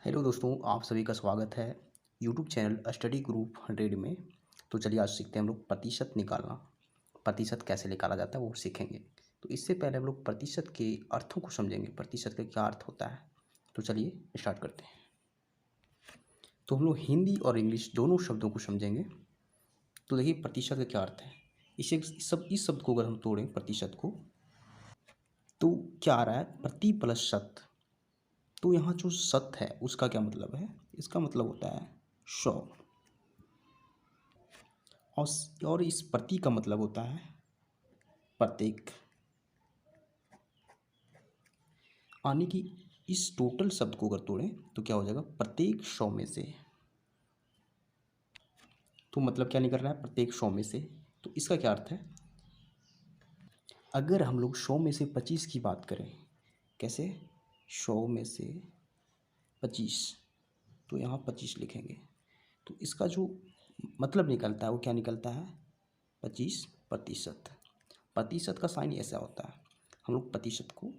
Hello दोस्तों, आप सभी का स्वागत है यूट्यूब चैनल स्टडी ग्रुप 100 में। तो चलिए आज सीखते हैं हम लोग प्रतिशत निकालना। प्रतिशत कैसे निकाला जाता है वो सीखेंगे। तो इससे पहले हम लोग प्रतिशत के अर्थों को समझेंगे, प्रतिशत का क्या अर्थ होता है। तो चलिए स्टार्ट करते हैं। तो हम लोग हिंदी और इंग्लिश दोनों शब्दों को समझेंगे। तो देखिए प्रतिशत का क्या अर्थ है। इस शब्द को अगर हम तोड़ें प्रतिशत को, तो क्या आ रहा है, प्रति प्लस शत। तो यहाँ जो शत है उसका क्या मतलब है, इसका मतलब होता है 100। और इस प्रति का मतलब होता है प्रत्येक। यानी कि इस टोटल शब्द को अगर तोड़ें तो क्या हो जाएगा, प्रत्येक 100 में से। तो मतलब क्या निकल रहा है, प्रत्येक 100 में से। तो इसका क्या अर्थ है, अगर हम लोग 100 में से 25 की बात करें, कैसे, 100 में से 25, तो यहाँ 25 लिखेंगे। तो इसका जो मतलब निकलता है वो क्या निकलता है, 25%। प्रतिशत का साइन ऐसा होता है, हम लोग प्रतिशत को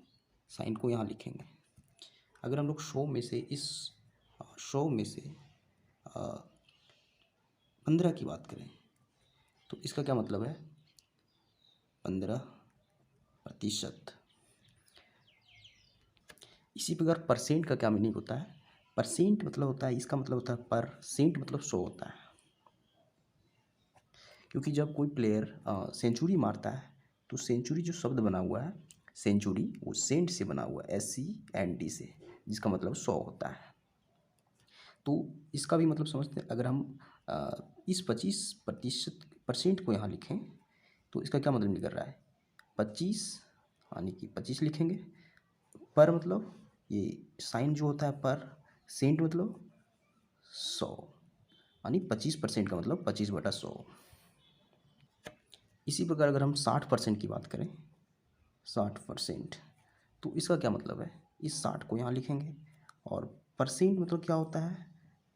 साइन को यहाँ लिखेंगे। अगर हम लोग 100 में से 15 की बात करें, तो इसका क्या मतलब है, 15%। इसी प्रकार परसेंट का क्या मीनिंग होता है, परसेंट मतलब होता है, इसका मतलब होता है परसेंट मतलब 100 होता है। क्योंकि जब कोई प्लेयर सेंचुरी मारता है, तो सेंचुरी जो शब्द बना हुआ है सेंचुरी, वो सेंट से बना हुआ है, SCNT से, जिसका मतलब 100 होता है। तो इसका भी मतलब समझते हैं। अगर हम इस 25% परसेंट को यहाँ लिखें, तो इसका क्या मतलब निकल रहा है, 25 यानी कि 25 लिखेंगे। पर मतलब ये साइन जो होता है पर, सेंट मतलब 100, यानी 25% का मतलब 25/100। इसी प्रकार अगर हम 60% की बात करें, 60%, तो इसका क्या मतलब है, इस 60 को यहाँ लिखेंगे। और परसेंट मतलब क्या होता है,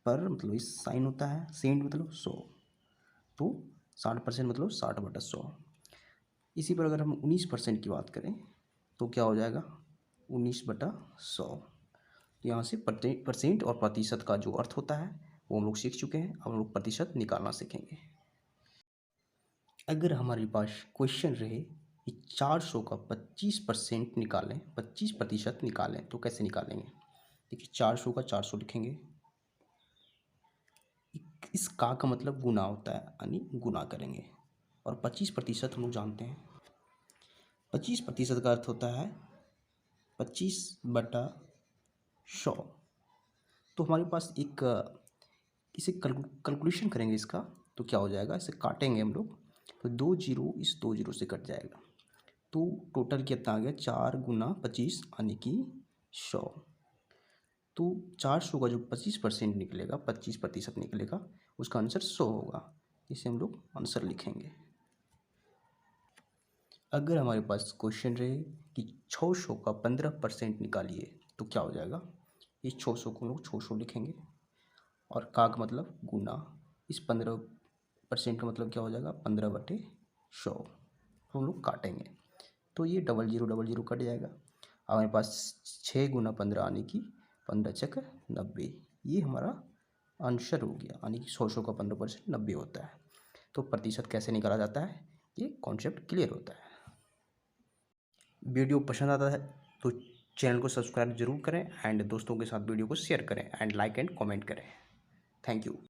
पर मतलब इस साइन होता है, सेंट मतलब 100, तो 60% मतलब 60/100। इसी पर अगर हम 19% की बात करें, तो क्या हो जाएगा, 19/100। तो यहाँ से परसेंट और प्रतिशत का जो अर्थ होता है वो हम लोग सीख चुके हैं। अब हम लोग प्रतिशत निकालना सीखेंगे। अगर हमारे पास क्वेश्चन रहे कि 400 का 25% निकालें, 25% निकालें, तो कैसे निकालेंगे। देखिए 400 का 400 लिखेंगे। इस का मतलब गुना होता है, यानी गुना करेंगे। और 25% हम लोग जानते हैं, 25% का अर्थ होता है 25/100। तो हमारे पास एक इसे कैलकुलेशन करेंगे इसका, तो क्या हो जाएगा, इसे काटेंगे हम लोग, तो 2 जीरो इस 2 जीरो से कट जाएगा। तो टोटल कितना आ गया, 4 गुना 25 यानी कि 100। तो 400 का जो 25% निकलेगा, 25% निकलेगा, उसका आंसर 100 होगा। इसे हम लोग आंसर लिखेंगे। अगर हमारे पास क्वेश्चन रहे कि 600 का 15% निकालिए, तो क्या हो जाएगा, इस 600 को हम लोग 600 लिखेंगे। और का मतलब गुना, इस 15% का मतलब क्या हो जाएगा, 15/100। तो हम लोग काटेंगे, तो ये डबल जीरो कट जाएगा। अब हमारे पास 6 गुना 15 यानी कि 15×6 = 90। ये हमारा आंसर हो गया, यानी कि 100 का 15% 90 होता है। तो प्रतिशत कैसे निकाला जाता है, ये कॉन्सेप्ट क्लियर होता है। वीडियो पसंद आता है तो चैनल को सब्सक्राइब जरूर करें, एंड दोस्तों के साथ वीडियो को शेयर करें, एंड लाइक एंड कमेंट करें। Thank you.